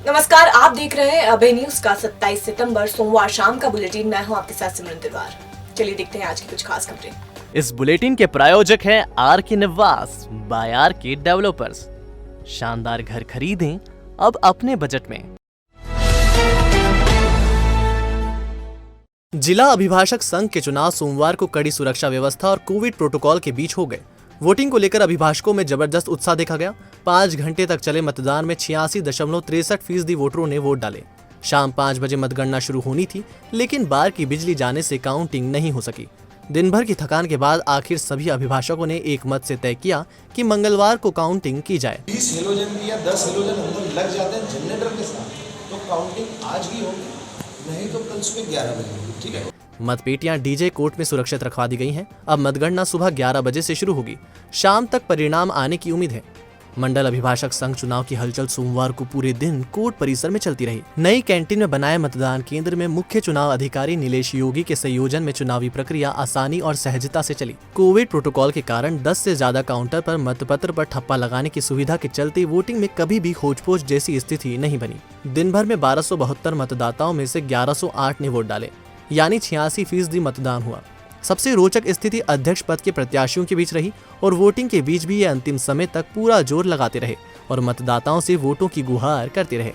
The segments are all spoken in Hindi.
नमस्कार, आप देख रहे हैं अभय न्यूज का 27 सितंबर सोमवार शाम का बुलेटिन। मैं हूं आपके साथ सिमरन तिवारी। चलिए देखते हैं आज की कुछ खास खबरें। इस बुलेटिन के प्रायोजक हैं आर के निवास बाय आर के डेवलपर्स। शानदार घर खरीदें अब अपने बजट में। जिला अभिभाषक संघ के चुनाव सोमवार को कड़ी सुरक्षा व्यवस्था और कोविड प्रोटोकॉल के बीच हो गए। वोटिंग को लेकर अभिभाषकों में जबरदस्त उत्साह देखा गया। 5 घंटे तक चले मतदान में 86.63% वोटरों ने वोट डाले। शाम 5 बजे मतगणना शुरू होनी थी, लेकिन बार की बिजली जाने से काउंटिंग नहीं हो सकी। दिन भर की थकान के बाद आखिर सभी अभिभाषकों ने एक मत से तय किया कि मंगलवार को काउंटिंग की जाए। 20 हेलोजन या 10 हेलोजन अंदर लग जाते हैं जनरेटर के साथ, तो काउंटिंग आज ही होगी, नहीं तो कल सुबह 11 बजे होगी। ठीक है। मतपेटियां डीजे कोर्ट में सुरक्षित रखवा दी गई हैं। अब मतगणना सुबह 11 बजे से शुरू होगी। शाम तक परिणाम आने की उम्मीद है। मंडल अभिभाषक संघ चुनाव की हलचल सोमवार को पूरे दिन कोर्ट परिसर में चलती रही। नई कैंटीन में बनाए मतदान केंद्र में मुख्य चुनाव अधिकारी नीलेश योगी के संयोजन में चुनावी प्रक्रिया आसानी और सहजता से चली। कोविड प्रोटोकॉल के कारण 10 से ज्यादा काउंटर पर मतपत्र पर ठप्पा लगाने की सुविधा के चलते वोटिंग में कभी भी होच-पोच जैसी स्थिति नहीं बनी। दिन भर में 1272 मतदाताओं में से 1108 ने वोट डाले, यानी 86% मतदान हुआ। सबसे रोचक स्थिति अध्यक्ष पद के प्रत्याशियों के बीच रही और वोटिंग के बीच भी ये अंतिम समय तक पूरा जोर लगाते रहे और मतदाताओं से वोटों की गुहार करते रहे।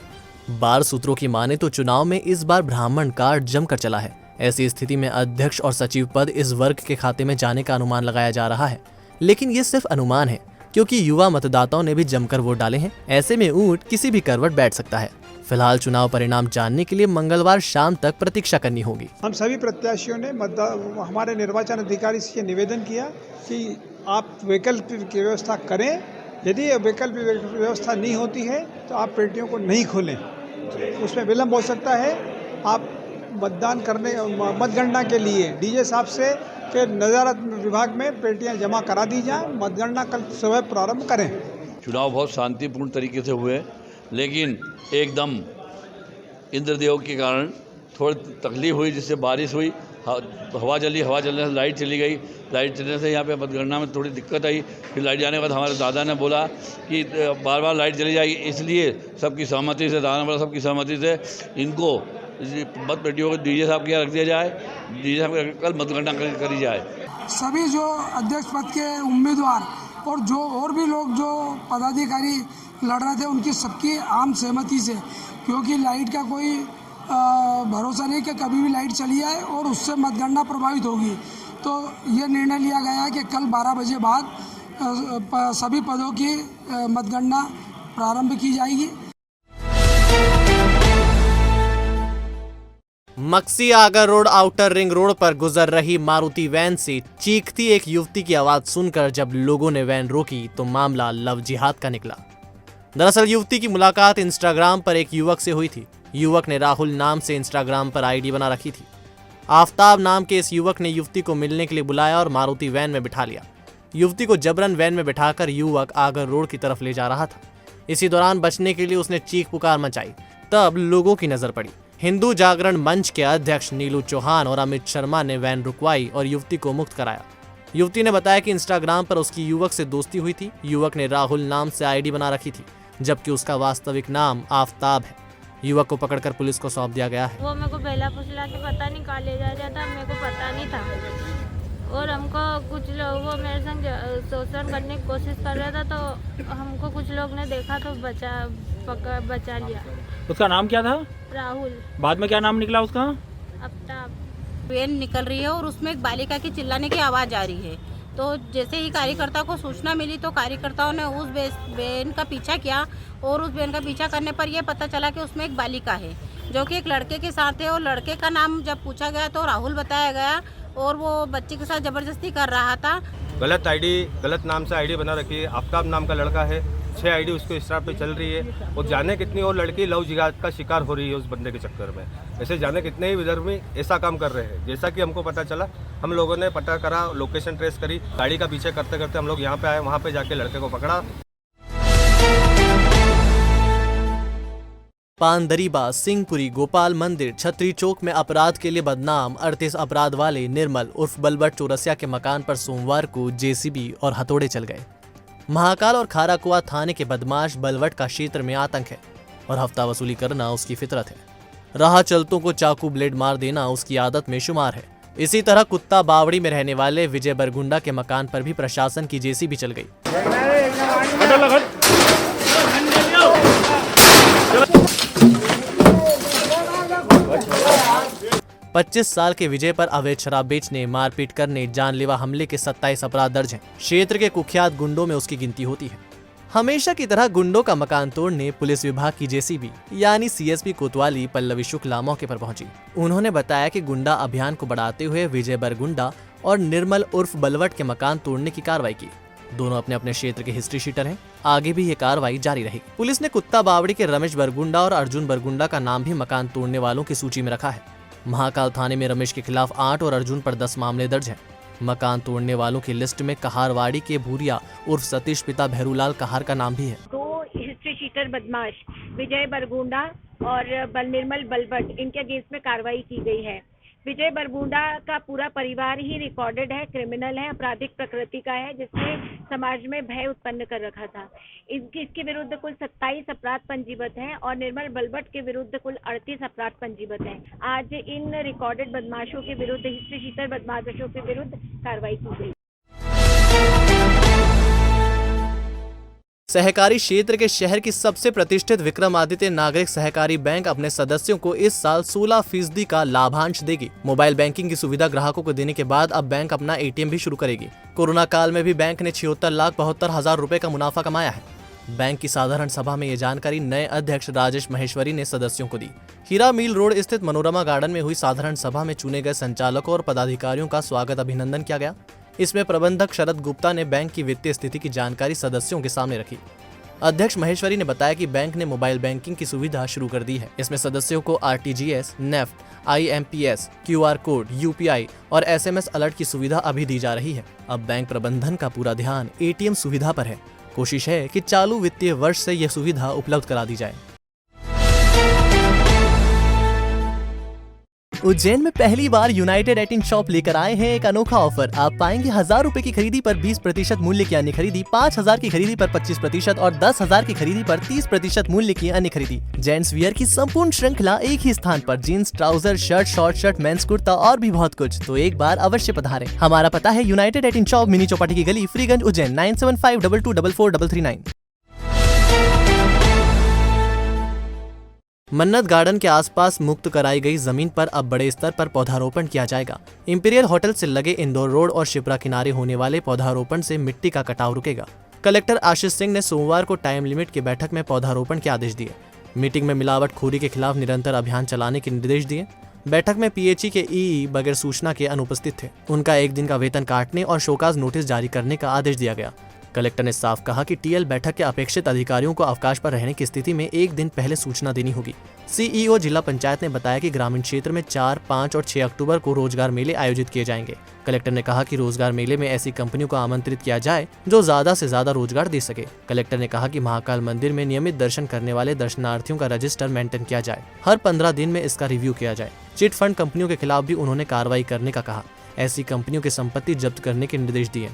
बार सूत्रों की माने तो चुनाव में इस बार ब्राह्मण कार्ड जमकर चला है। ऐसी स्थिति में अध्यक्ष और सचिव पद इस वर्ग के खाते में जाने का अनुमान लगाया जा रहा है, लेकिन ये सिर्फ अनुमान है, क्योंकि युवा मतदाताओं ने भी जमकर वोट डाले हैं। ऐसे में ऊंट किसी भी करवट बैठ सकता है। फिलहाल चुनाव परिणाम जानने के लिए मंगलवार शाम तक प्रतीक्षा करनी होगी। हम सभी प्रत्याशियों ने हमारे निर्वाचन अधिकारी से निवेदन किया कि आप वैकल्पिक व्यवस्था करें। यदि वैकल्पिक व्यवस्था नहीं होती है तो आप पेटियों को नहीं खोलें, उसमें विलम्ब हो सकता है। आप मतगणना के लिए डीजे साहब से के नज़ारत विभाग में पेटियां जमा करा दी जाएं। मतगणना कल सुबह प्रारंभ करें। चुनाव बहुत शांतिपूर्ण तरीके से हुए, लेकिन एकदम इंद्रदेव के कारण थोड़ी तकलीफ हुई, जिससे बारिश हुई, हवा चलने से लाइट चली गई। लाइट चलने से यहाँ पे मतगणना में थोड़ी दिक्कत आई। फिर लाइट जाने के बाद हमारे दादा ने बोला कि बार बार लाइट चली जाएगी, इसलिए सबकी सहमति से, दादा ने बोला सबकी सहमति से इनको मत पेटियों को डीजे साहब के यहाँ रख दिया जाए। डीजे साहब कल मतगणना करी जाए। सभी जो अध्यक्ष पद के उम्मीदवार और भी लोग जो पदाधिकारी लड़ रहे थे, उनकी सबकी आम सहमति से, क्योंकि लाइट का कोई भरोसा नहीं कि कभी भी लाइट चली जाए और उससे मतगणना प्रभावित होगी। तो ये निर्णय लिया गया है कि कल 12 बजे बाद सभी पदों की मतगणना प्रारंभ की जाएगी। Maksi Agar road outer ring road पर गुजर रही मारुति वैन से चीखती एक युवती की आवाज सुनकर जब लोगों ने वैन रोकी तो मामला लव जिहाद का निकला। दरअसल युवती की मुलाकात इंस्टाग्राम पर एक युवक से हुई थी। युवक ने राहुल नाम से इंस्टाग्राम पर आईडी बना रखी थी। आफ्ताब नाम के इस युवक ने युवती को मिलने के लिए बुलाया और मारुति वैन में बिठा लिया। युवती को जबरन वैन में बिठाकर युवक आगर रोड की तरफ ले जा रहा था। इसी दौरान बचने के लिए उसने चीख पुकार मचाई। तब लोगों की नजर पड़ी। हिंदू जागरण मंच के अध्यक्ष नीलू चौहान और अमित शर्मा ने वैन रुकवाई और युवती को मुक्त कराया। युवती ने बताया कि इंस्टाग्राम पर उसकी युवक से दोस्ती हुई थी। युवक ने राहुल नाम से आईडी बना रखी थी, जबकि उसका वास्तविक नाम आफ्ताब है। युवक को पकड़कर पुलिस को सौंप दिया गया है। वो मेरे को पहला फुसला के पता नहीं कहाँ ले जा रहा था, मेरे को पता नहीं था। और हमको कुछ लोग वो मेरे संग शोषण करने की कोशिश कर रहा था, तो हमको कुछ लोग ने देखा तो बचा लिया। उसका नाम क्या था? राहुल। बाद में क्या नाम निकला उसका? आफ्ताब। वैन निकल रही है और उसमें एक बालिका की चिल्लाने की आवाज़ आ रही है। तो जैसे ही कार्यकर्ता को सूचना मिली तो कार्यकर्ताओं ने उस वैन का पीछा किया और उस वैन का पीछा करने पर यह पता चला कि उसमें एक बालिका है जो कि एक लड़के के साथ है। और लड़के का नाम जब पूछा गया तो राहुल बताया गया और वो बच्चे के साथ ज़बरदस्ती कर रहा था। गलत आईडी, गलत नाम से आईडी बना रखी है। आफ्ताब नाम का लड़का है, 6 आईडी उसको इंस्टा पे चल रही है। और जाने कितनी और लड़की लव जिहाद का शिकार हो रही है उस बंदे के चक्कर में। ऐसे जाने कितने ही विदर्भ में ऐसा काम कर रहे हैं। जैसा कि हमको पता चला, हम लोगों ने पता करा, लोकेशन ट्रेस करी, गाड़ी का पीछे करते करते हम लोग यहाँ पे आए। वहाँ पे जाके लड़के को पकड़ा। पानदरीबा, सिंहपुरी, गोपाल मंदिर, छतरी चौक में अपराध के लिए बदनाम 38 अपराध वाले निर्मल उर्फ बलबट चौरसिया के मकान पर सोमवार को जेसीबी और हथौड़े चल गए। महाकाल और खाराकुआ थाने के बदमाश बलवट का क्षेत्र में आतंक है। और हफ्ता वसूली करना उसकी फितरत है। राह चलतों को चाकू ब्लेड मार देना उसकी आदत में शुमार है। इसी तरह कुत्ता बावड़ी में रहने वाले विजय बरगुंडा के मकान पर भी प्रशासन की जेसीबी चल गई। 25 साल के विजय पर अवैध शराब बेचने, मारपीट करने, जानलेवा हमले के 27 अपराध दर्ज हैं। क्षेत्र के कुख्यात गुंडों में उसकी गिनती होती है। हमेशा की तरह गुंडों का मकान तोड़ने पुलिस विभाग की जेसीबी यानी सीएसपी कोतवाली पल्लवी शुक्ला मौके पर पहुंची। उन्होंने बताया कि गुंडा अभियान को बढ़ाते हुए विजय बरगुंडा और निर्मल उर्फ बलवट के मकान तोड़ने की कार्रवाई की। दोनों अपने अपने क्षेत्र के हिस्ट्री शीटर हैं। आगे भी ये कार्रवाई जारी रहेगी। पुलिस ने कुत्ता बावड़ी के रमेश बरगुंडा और अर्जुन बरगुंडा का नाम भी मकान तोड़ने वालों की सूची में रखा है। महाकाल थाने में रमेश के खिलाफ 8 और अर्जुन पर 10 मामले दर्ज हैं। मकान तोड़ने वालों की लिस्ट में कहारवाड़ी के भूरिया उर्फ सतीश पिता भैरूलाल कहार का नाम भी है। 2 हिस्ट्री शीटर बदमाश विजय बरगुंडा और निर्मल बलवट, इनके अगेंस्ट में कार्रवाई की गई है। विजय बरगुंडा का पूरा परिवार ही रिकॉर्डेड है, क्रिमिनल है, आपराधिक प्रकृति का है, जिसने समाज में भय उत्पन्न कर रखा था। इसके विरुद्ध कुल 27 अपराध पंजीबद्ध हैं और निर्मल बलवट के विरुद्ध कुल 38 अपराध पंजीबद्ध हैं। आज इन रिकॉर्डेड बदमाशों के विरुद्ध, हिस्ट्री शीटर बदमाशों के विरुद्ध कार्रवाई की गई। सहकारी क्षेत्र के शहर की सबसे प्रतिष्ठित विक्रमादित्य नागरिक सहकारी बैंक अपने सदस्यों को इस साल 16% का लाभांश देगी। मोबाइल बैंकिंग की सुविधा ग्राहकों को देने के बाद अब बैंक अपना एटीएम भी शुरू करेगी। कोरोना काल में भी बैंक ने 76,72,000 रुपए का मुनाफा कमाया है। बैंक की साधारण सभा में ये जानकारी नए अध्यक्ष राजेश महेश्वरी ने सदस्यों को दी। हीरा मिल रोड स्थित मनोरमा गार्डन में हुई साधारण सभा में चुने गए संचालकों और पदाधिकारियों का स्वागत अभिनंदन किया गया। इसमें प्रबंधक शरद गुप्ता ने बैंक की वित्तीय स्थिति की जानकारी सदस्यों के सामने रखी। अध्यक्ष महेश्वरी ने बताया कि बैंक ने मोबाइल बैंकिंग की सुविधा शुरू कर दी है। इसमें सदस्यों को RTGS, NEFT, IMPS, QR code, UPI और SMS अलर्ट की सुविधा अभी दी जा रही है। अब बैंक प्रबंधन का पूरा ध्यान ATM सुविधा पर है। कोशिश है कि चालू वित्तीय वर्ष से यह सुविधा उपलब्ध करा दी जाए। उज्जैन में पहली बार यूनाइटेड 18 शॉप लेकर आए हैं एक अनोखा ऑफर। आप पाएंगे 1000 रुपए की खरीदी पर 20% मूल्य की अन्य खरीदी, 5000 की खरीदी पर 25% और 10,000 की खरीदी पर 30% मूल्य की अन्य खरीदी। जेंट्स वियर की संपूर्ण श्रृंखला एक ही स्थान पर। Jeans, trouser, shirt, short shirt, men's kurta और भी बहुत कुछ। तो एक बार अवश्य पधारें। हमारा पता है यूनाइटेड 18 शॉप, मिनी चौपाटी की गली, फ्रीगंज, उज्जैन 9752244339। मन्नत गार्डन के आसपास मुक्त कराई गई जमीन पर अब बड़े स्तर पर पौधारोपण किया जाएगा। इंपीरियल होटल से लगे इंदौर रोड और शिप्रा किनारे होने वाले पौधारोपण से मिट्टी का कटाव रुकेगा। कलेक्टर आशीष सिंह ने सोमवार को टाइम लिमिट की बैठक में पौधारोपण के आदेश दिए। मीटिंग में मिलावटखोरी के खिलाफ निरंतर अभियान चलाने के निर्देश दिए। बैठक में PHE के EE बगैर सूचना के अनुपस्थित थे। उनका 1 दिन का वेतन काटने और शोकाज नोटिस जारी करने का आदेश दिया गया। कलेक्टर ने साफ कहा कि TL बैठक के अपेक्षित अधिकारियों को अवकाश पर रहने की स्थिति में 1 दिन पहले सूचना देनी होगी। CEO जिला पंचायत ने बताया कि ग्रामीण क्षेत्र में 4, 5 और 6 अक्टूबर को रोजगार मेले आयोजित किए जाएंगे। कलेक्टर ने कहा कि रोजगार मेले में ऐसी कंपनियों को आमंत्रित किया जाए जो ज्यादा से ज्यादा रोजगार दे सके। कलेक्टर ने कहा कि महाकाल मंदिर में नियमित दर्शन करने वाले दर्शनार्थियों का रजिस्टर मेंटेन किया जाए। हर 15 दिन में इसका रिव्यू किया जाए। चिट फंड कंपनियों के खिलाफ भी उन्होंने कार्रवाई करने का कहा। ऐसी कंपनियों की संपत्ति जब्त करने के निर्देश दिए।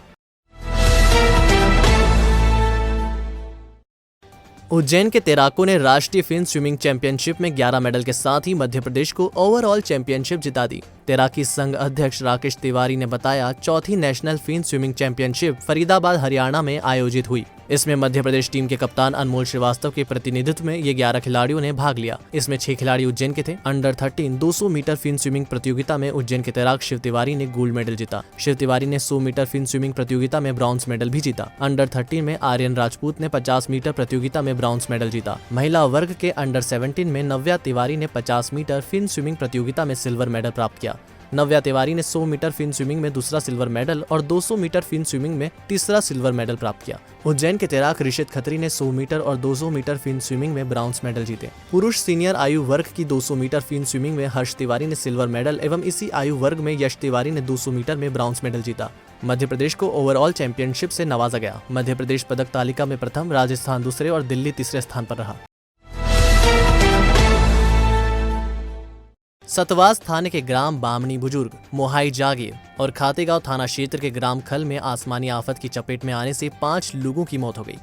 उज्जैन के तैराकों ने राष्ट्रीय फिन स्विमिंग चैंपियनशिप में 11 मेडल के साथ ही मध्य प्रदेश को ओवरऑल चैंपियनशिप जिता दी। तैराकी संघ अध्यक्ष राकेश तिवारी ने बताया, चौथी national fin swimming championship Faridabad Haryana में आयोजित हुई। इसमें मध्य प्रदेश टीम के कप्तान अनमोल श्रीवास्तव के प्रतिनिधित्व में ये 11 खिलाड़ियों ने भाग लिया। इसमें 6 खिलाड़ी उज्जैन के थे। अंडर 13 200 मीटर फिन स्विमिंग प्रतियोगिता में उज्जैन के तैराक शिव तिवारी ने गोल्ड मेडल जीता। शिव तिवारी ने 100 मीटर फिन स्विमिंग प्रतियोगिता में ब्रॉन्ज मेडल भी जीता। अंडर 13 में आर्यन राजपूत ने 50 मीटर प्रतियोगिता में ब्रॉन्ज मेडल जीता। महिला वर्ग के अंडर 17 में नव्या तिवारी ने 50 मीटर फिन स्विमिंग प्रतियोगिता में सिल्वर मेडल प्राप्त किया। नव्या तिवारी ने 100 मीटर फिन स्विमिंग में दूसरा सिल्वर मेडल और 200 मीटर फिन स्विमिंग में तीसरा सिल्वर मेडल प्राप्त किया। उज्जैन के तैराक ऋषित खत्री ने 100 मीटर और 200 मीटर फिन स्विमिंग में ब्रॉन्ज मेडल जीते। पुरुष सीनियर आयु वर्ग की 200 मीटर फिन स्विमिंग में हर्ष तिवारी ने सिल्वर मेडल एवं इसी आयु वर्ग में यश तिवारी ने 200 मीटर में ब्रॉन्ज मेडल जीता। मध्य प्रदेश को ओवरऑल चैंपियनशिप से नवाजा गया। मध्य प्रदेश पदक तालिका में प्रथम, राजस्थान दूसरे और दिल्ली तीसरे स्थान पर रहा। सतवास थाने के ग्राम बामनी बुजुर्ग, मोहाई जागीर और खातेगांव थाना क्षेत्र के ग्राम खल में आसमानी आफत की चपेट में आने से 5 लोगों की मौत हो गई।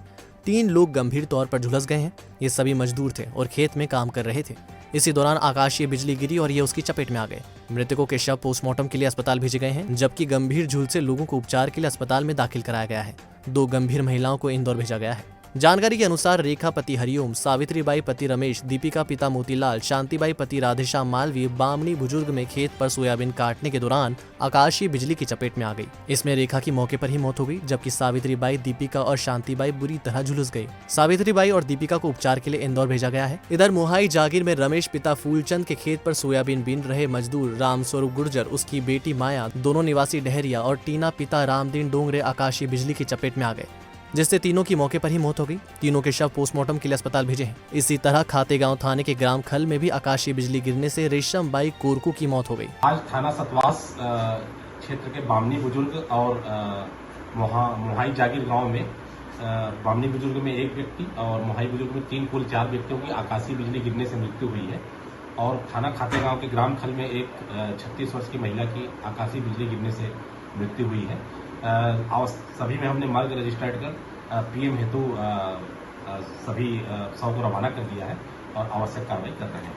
3 लोग गंभीर तौर पर झुलस गए हैं। ये सभी मजदूर थे और खेत में काम कर रहे थे। इसी दौरान आकाशीय बिजली गिरी और ये उसकी चपेट में आ गए। मृतकों के शव पोस्टमार्टम के लिए अस्पताल भेजे गए हैं, जबकि गंभीर झुलसे लोगों को उपचार के लिए अस्पताल में दाखिल कराया गया है। 2 गंभीर महिलाओं को इंदौर भेजा गया है। जानकारी के अनुसार रेखा पति हरिओम, सावित्रीबाई पति रमेश, दीपिका पिता मोतीलाल, शांतिबाई पति राधेश्याम मालवीय बामणी बुजुर्ग में खेत पर सोयाबीन काटने के दौरान आकाशीय बिजली की चपेट में आ गई। इसमें रेखा की मौके पर ही मौत हो गई, जबकि सावित्रीबाई, दीपिका और शांतिबाई बुरी तरह झुलस गई। सावित्रीबाई और दीपिका को उपचार के लिए इंदौर भेजा गया है। इधर मोहाई जागीर में रमेश पिता फूलचंद के खेत पर सोयाबीन बीन रहे मजदूर रामस्वरूप गुर्जर, उसकी बेटी माया, दोनों निवासी डहरिया और टीना पिता रामदीन डोंगरे आकाशीय बिजली की चपेट में आ गए, जिससे तीनों की मौके पर ही मौत हो गई। तीनों के शव पोस्टमार्टम के लिए अस्पताल भेजे हैं। इसी तरह खातेगांव थाने के ग्राम खल में भी आकाशीय बिजली गिरने से रेशमबाई कोरकू की मौत हो गई। आज थाना सतवास क्षेत्र के बामनी बुजुर्ग और मोहाई जागीर गांव में बामनी बुजुर्ग में 1 व्यक्ति और मोहाई बुजुर्ग में 3 कुल 4 व्यक्तियों की आकाशीय बिजली गिरने से मृत्यु हुई है। और थाना खातेगांव के ग्राम खल में एक 36 वर्ष की महिला की आकाशीय बिजली गिरने से मृत्यु हुई है। सभी में हमने मर्ग रजिस्टर्ड कर पीएम हेतु सभी शव को रवाना कर दिया है और आवश्यक कार्रवाई कर रहे हैं।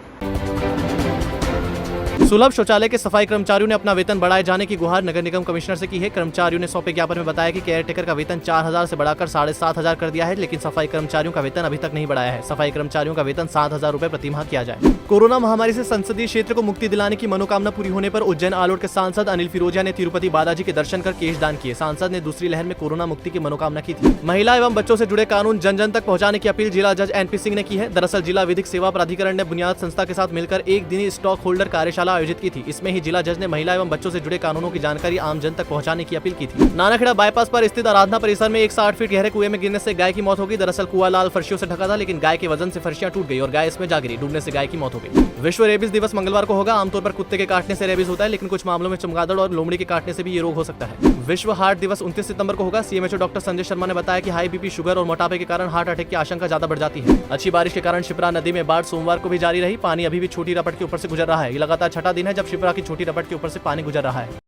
सुलभ शौचालय के सफाई कर्मचारियों ने अपना वेतन बढ़ाए जाने की गुहार नगर निगम कमिश्नर से की है। कर्मचारियों ने सौंपे ज्ञापन में बताया कि केयरटेकर का वेतन 4,000 से बढ़ाकर 7,500 कर दिया है, लेकिन सफाई कर्मचारियों का वेतन अभी तक नहीं बढ़ाया है। सफाई कर्मचारियों का वेतन 7,000 रुपए प्रतिमाह किया जाए। कोरोना महामारी से संसदीय क्षेत्र को मुक्ति दिलाने की मनोकामना पूरी होने पर उज्जैन आलोट के सांसद अनिल फिरोजिया ने तिरुपति बालाजी के दर्शन कर केश दान किए। सांसद ने दूसरी लहर में कोरोना मुक्ति की मनोकामना की थी। महिला एवं बच्चों से जुड़े कानून जन जन तक पहुंचाने की अपील जिला जज NP सिंह ने की है। दरअसल जिला विधिक सेवा प्राधिकरण ने बुनियाद संस्था के साथ मिलकर एक दिनी स्टॉक होल्डर कार्यशाला आयोजित की थी। इसमें ही जिला जज ने महिला एवं बच्चों से जुड़े कानूनों की जानकारी आम जन तक पहुंचाने की अपील की थी। नानाखेड़ा बाईपास पर स्थित आराधना परिसर में 160 फीट गहरे कुएं में गिरने से गाय की मौत हो गई। दरअसल कुआं लाल फर्शियों से ढका था, लेकिन गाय के वजन से फर्शियां टूट गई और गाय इसमें जा गिरी। डूबने से गाय की मौत हो गई। विश्व रेबीज दिवस मंगलवार को होगा। आमतौर पर कुत्ते के काटने से रेबीज होता है, लेकिन कुछ मामलों में चमगादड़ और लोमड़ी के काटने से भी ये रोग हो सकता है। विश्व हार्ट दिवस 29 सितंबर को होगा। CMHO डॉक्टर संजय शर्मा ने बताया कि हाई BP, शुगर और मोटापे के कारण हार्ट अटैक की आशंका ज्यादा बढ़ जाती है। अच्छी बारिश के कारण शिप्रा नदी में बाढ़ सोमवार को भी जारी रही। पानी अभी भी छोटी रपट के ऊपर से गुजर रहा है। ये लगातार 6ठा दिन है जब शिप्रा की छोटी रपट के ऊपर से पानी गुजर रहा है।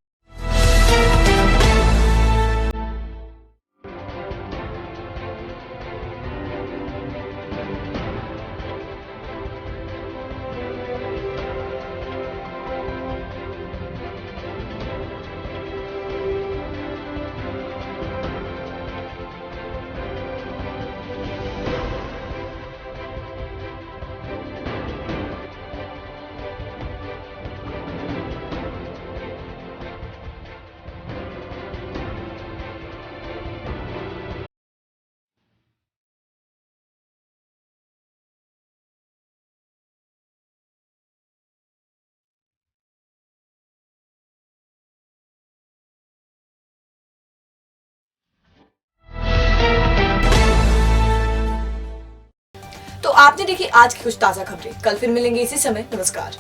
तो आपने देखी आज की कुछ ताजा खबरें। कल फिर मिलेंगे इसी समय। नमस्कार।